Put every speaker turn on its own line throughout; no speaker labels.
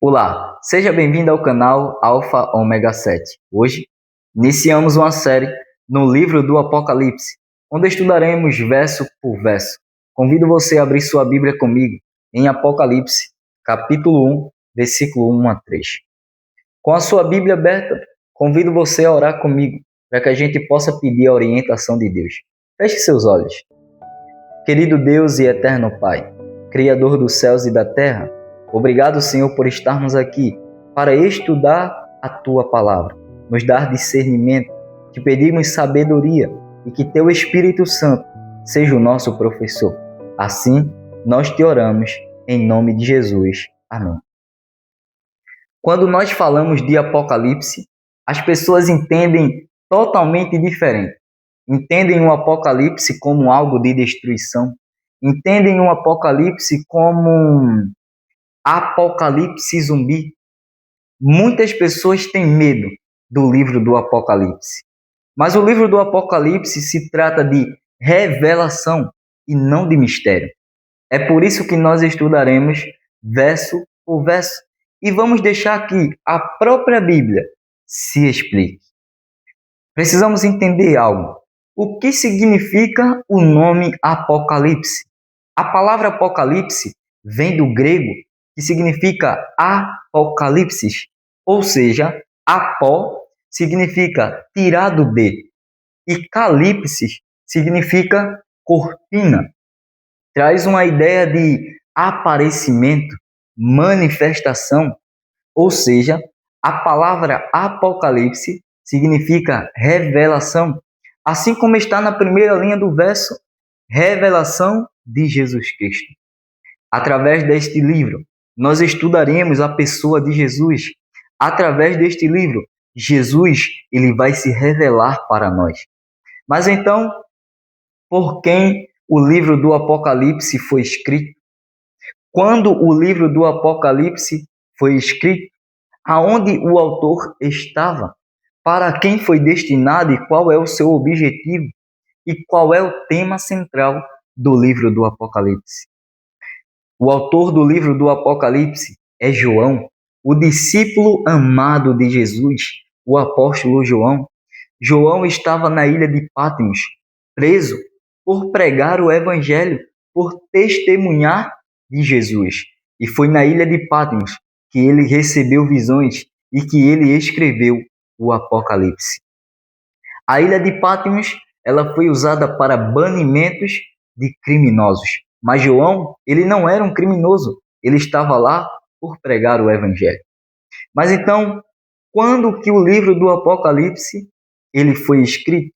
Olá, seja bem-vindo ao canal Alpha Omega 7. Hoje, iniciamos uma série no livro do Apocalipse, onde estudaremos verso por verso. Convido você a abrir sua Bíblia comigo em Apocalipse, capítulo 1, versículo 1 a 3. Com a sua Bíblia aberta, convido você a orar comigo, para que a gente possa pedir a orientação de Deus. Feche seus olhos. Querido Deus e eterno Pai, Criador dos céus e da terra, obrigado, Senhor, por estarmos aqui para estudar a Tua Palavra, nos dar discernimento, te pedimos sabedoria e que Teu Espírito Santo seja o nosso professor. Assim, nós te oramos em nome de Jesus. Amém. Quando nós falamos de Apocalipse, as pessoas entendem totalmente diferente. Entendem o Apocalipse como algo de destruição. Entendem o Apocalipse como um apocalipse zumbi. Muitas pessoas têm medo do livro do Apocalipse. Mas o livro do Apocalipse se trata de revelação e não de mistério. É por isso que nós estudaremos verso por verso e vamos deixar que a própria Bíblia se explique. Precisamos entender algo. O que significa o nome Apocalipse? A palavra Apocalipse vem do grego, que significa apocalipsis, ou seja, apó significa tirado de, e calipsis significa cortina. Traz uma ideia de aparecimento, manifestação, ou seja, a palavra Apocalipse significa revelação, assim como está na primeira linha do verso, revelação de Jesus Cristo. Através deste livro, nós estudaremos a pessoa de Jesus. Através deste livro, Jesus ele vai se revelar para nós. Mas então, por quem o livro do Apocalipse foi escrito? Quando o livro do Apocalipse foi escrito? Aonde o autor estava? Para quem foi destinado e qual é o seu objetivo? E qual é o tema central do livro do Apocalipse? O autor do livro do Apocalipse é João, o discípulo amado de Jesus, o apóstolo João. João estava na ilha de Patmos, preso por pregar o evangelho, por testemunhar de Jesus. E foi na ilha de Patmos que ele recebeu visões e que ele escreveu o Apocalipse. A ilha de Patmos, ela foi usada para banimentos de criminosos. Mas João, ele não era um criminoso, ele estava lá por pregar o evangelho. Mas então, quando que o livro do Apocalipse ele foi escrito?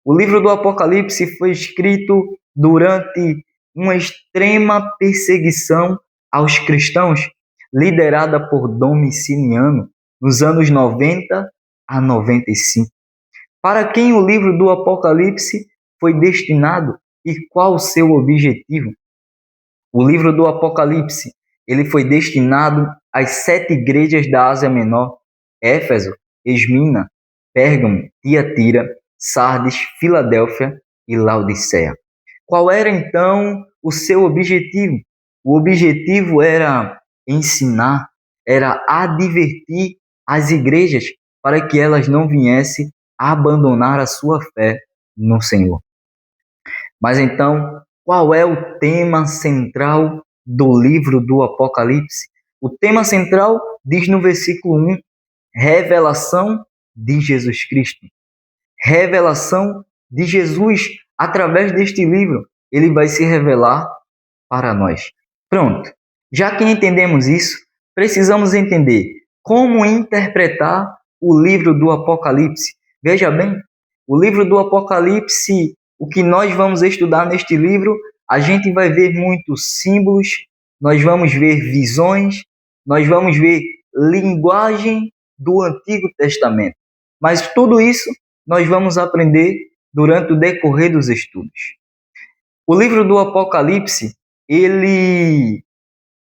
O livro do Apocalipse foi escrito durante uma extrema perseguição aos cristãos, liderada por Domiciano, nos anos 90 a 95. Para quem o livro do Apocalipse foi destinado e qual o seu objetivo? O livro do Apocalipse ele foi destinado às 7 igrejas da Ásia Menor: Éfeso, Esmina, Pérgamo, Tiatira, Sardes, Filadélfia e Laodiceia. Qual era então o seu objetivo? O objetivo era ensinar, era advertir as igrejas para que elas não viessem a abandonar a sua fé no Senhor. Mas então, qual é o tema central do livro do Apocalipse? O tema central diz no versículo 1, revelação de Jesus Cristo. Revelação de Jesus. Através deste livro, ele vai se revelar para nós. Pronto. Já que entendemos isso, precisamos entender como interpretar o livro do Apocalipse. Veja bem, o livro do Apocalipse, o que nós vamos estudar neste livro, a gente vai ver muitos símbolos, nós vamos ver visões, nós vamos ver linguagem do Antigo Testamento. Mas tudo isso nós vamos aprender durante o decorrer dos estudos. O livro do Apocalipse,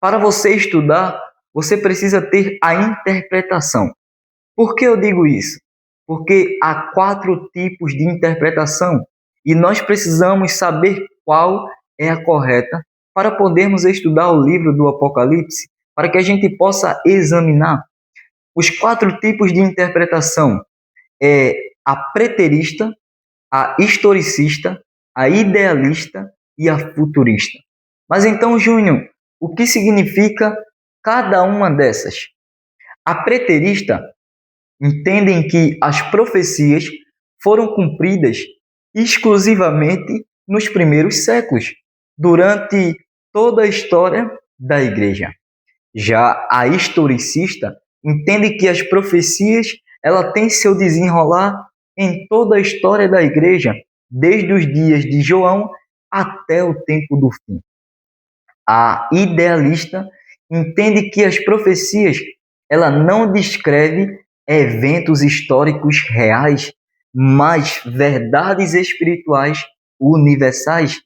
para você estudar, você precisa ter a interpretação. Por que eu digo isso? Porque há 4 tipos de interpretação e nós precisamos saber qual é a correta para podermos estudar o livro do Apocalipse para que a gente possa examinar os 4 tipos de interpretação. A preterista, a historicista, a idealista e a futurista. Mas então, Júnior, o que significa cada uma dessas? A preterista entendem que as profecias foram cumpridas exclusivamente nos primeiros séculos, durante toda a história da Igreja. Já a historicista entende que as profecias ela têm seu desenrolar em toda a história da Igreja, desde os dias de João até o tempo do fim. A idealista entende que as profecias ela não descreve eventos históricos reais, mas verdades espirituais universais.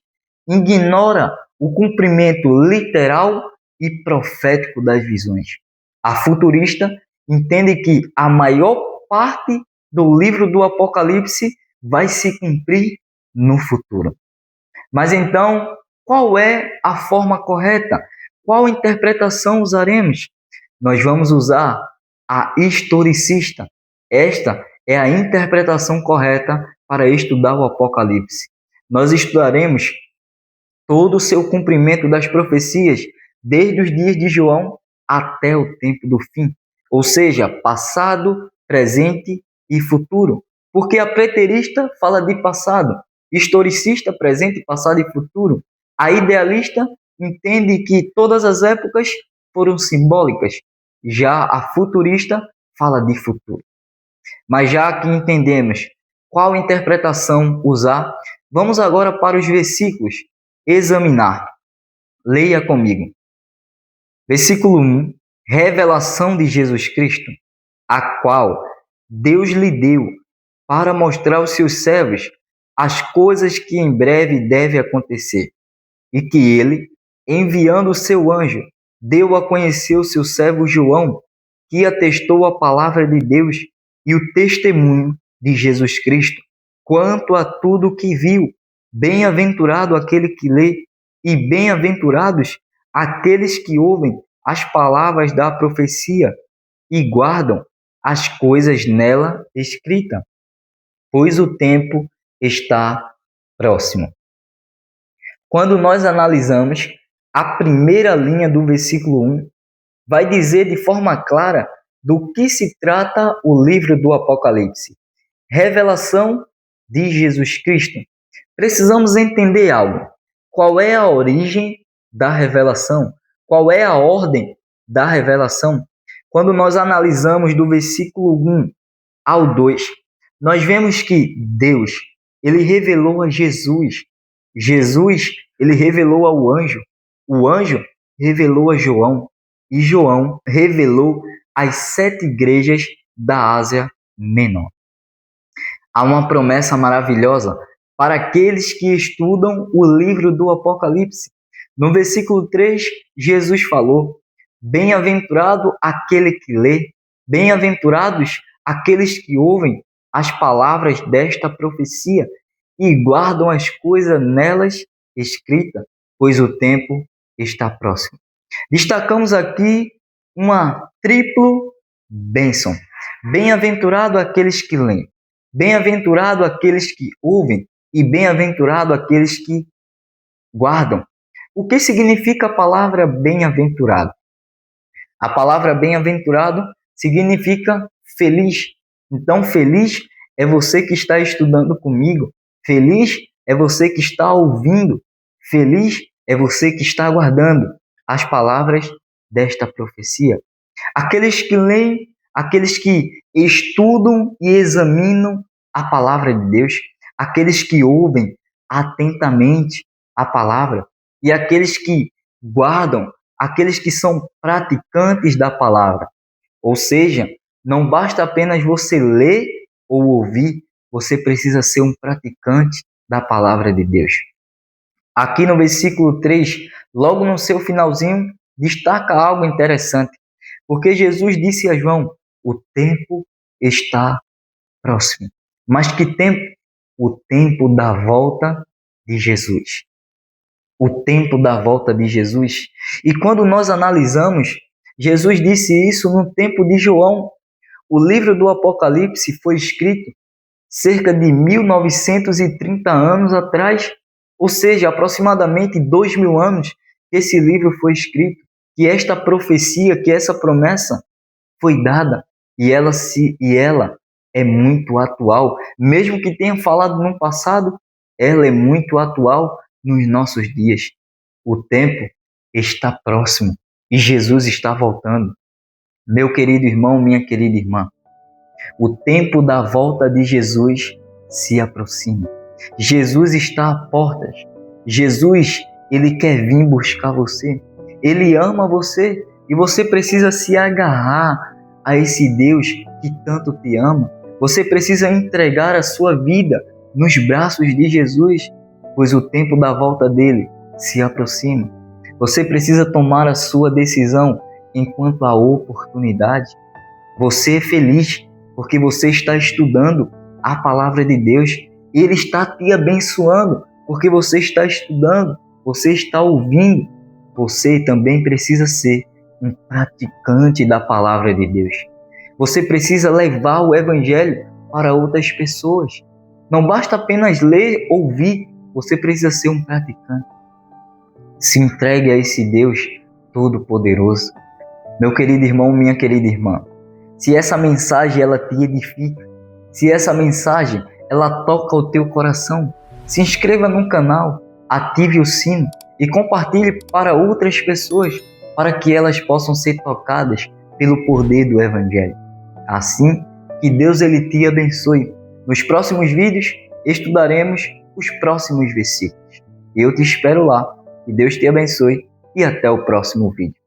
Ignora o cumprimento literal e profético das visões. A futurista entende que a maior parte do livro do Apocalipse vai se cumprir no futuro. Mas então, qual é a forma correta? Qual interpretação usaremos? Nós vamos usar a historicista. Esta é a interpretação correta para estudar o Apocalipse. Nós estudaremos todo o seu cumprimento das profecias, desde os dias de João até o tempo do fim, ou seja, passado, presente e futuro. Porque a preterista fala de passado, historicista, presente, passado e futuro. A idealista entende que todas as épocas foram simbólicas. Já a futurista fala de futuro. Mas já que entendemos qual interpretação usar, vamos agora para os versículos examinar. Leia comigo. Versículo 1. Revelação de Jesus Cristo, a qual Deus lhe deu para mostrar aos seus servos as coisas que em breve devem acontecer, e que ele, enviando o seu anjo, deu a conhecer o seu servo João, que atestou a palavra de Deus e o testemunho de Jesus Cristo, quanto a tudo o que viu. Bem-aventurado aquele que lê, e bem-aventurados aqueles que ouvem as palavras da profecia e guardam as coisas nela escritas, pois o tempo está próximo. Quando nós analisamos a primeira linha do versículo 1, vai dizer de forma clara do que se trata o livro do Apocalipse. Revelação de Jesus Cristo. Precisamos entender algo. Qual é a origem da revelação? Qual é a ordem da revelação? Quando nós analisamos do versículo 1 ao 2, nós vemos que Deus, ele revelou a Jesus. Jesus, ele revelou ao anjo. O anjo revelou a João. E João revelou as 7 igrejas da Ásia Menor. Há uma promessa maravilhosa para aqueles que estudam o livro do Apocalipse. No versículo 3, Jesus falou: bem-aventurado aquele que lê, bem-aventurados aqueles que ouvem as palavras desta profecia e guardam as coisas nelas escritas, pois o tempo está próximo. Destacamos aqui uma triplo bênção. Bem-aventurado aqueles que leem, bem-aventurado aqueles que ouvem e bem-aventurado aqueles que guardam. O que significa a palavra bem-aventurado? A palavra bem-aventurado significa feliz. Então, feliz é você que está estudando comigo. Feliz é você que está ouvindo. Feliz é você que está guardando as palavras desta profecia. Aqueles que leem, aqueles que estudam e examinam a palavra de Deus, aqueles que ouvem atentamente a palavra e aqueles que guardam, aqueles que são praticantes da palavra. Ou seja, não basta apenas você ler ou ouvir, você precisa ser um praticante da palavra de Deus. Aqui no versículo 3, logo no seu finalzinho, destaca algo interessante, porque Jesus disse a João: o tempo está próximo. Mas que tempo? O tempo da volta de Jesus. O tempo da volta de Jesus. E quando nós analisamos Jesus disse isso no tempo de João. O livro do Apocalipse foi escrito cerca de 1930 anos atrás, ou seja, aproximadamente 2000 anos que esse livro foi escrito, que esta profecia, que essa promessa foi dada, e ela é muito atual, mesmo que tenha falado no passado, ela é muito atual nos nossos dias. O tempo está próximo e Jesus está voltando. Meu querido irmão, minha querida irmã, o tempo da volta de Jesus se aproxima. Jesus está à portas. Jesus, ele quer vir buscar você. Ele ama você e você precisa se agarrar a esse Deus que tanto te ama. Você precisa entregar a sua vida nos braços de Jesus, pois o tempo da volta dele se aproxima. Você precisa tomar a sua decisão enquanto há oportunidade. Você é feliz porque você está estudando a palavra de Deus. Ele está te abençoando porque você está estudando, você está ouvindo. Você também precisa ser um praticante da palavra de Deus. Você precisa levar o evangelho para outras pessoas. Não basta apenas ler, ouvir, você precisa ser um praticante. Se entregue a esse Deus Todo-Poderoso. Meu querido irmão, minha querida irmã, se essa mensagem ela te edifica, se essa mensagem ela toca o teu coração, se inscreva no canal, ative o sino e compartilhe para outras pessoas, para que elas possam ser tocadas pelo poder do Evangelho. Assim, que Deus ele te abençoe. Nos próximos vídeos, estudaremos os próximos versículos. Eu te espero lá. Que Deus te abençoe e até o próximo vídeo.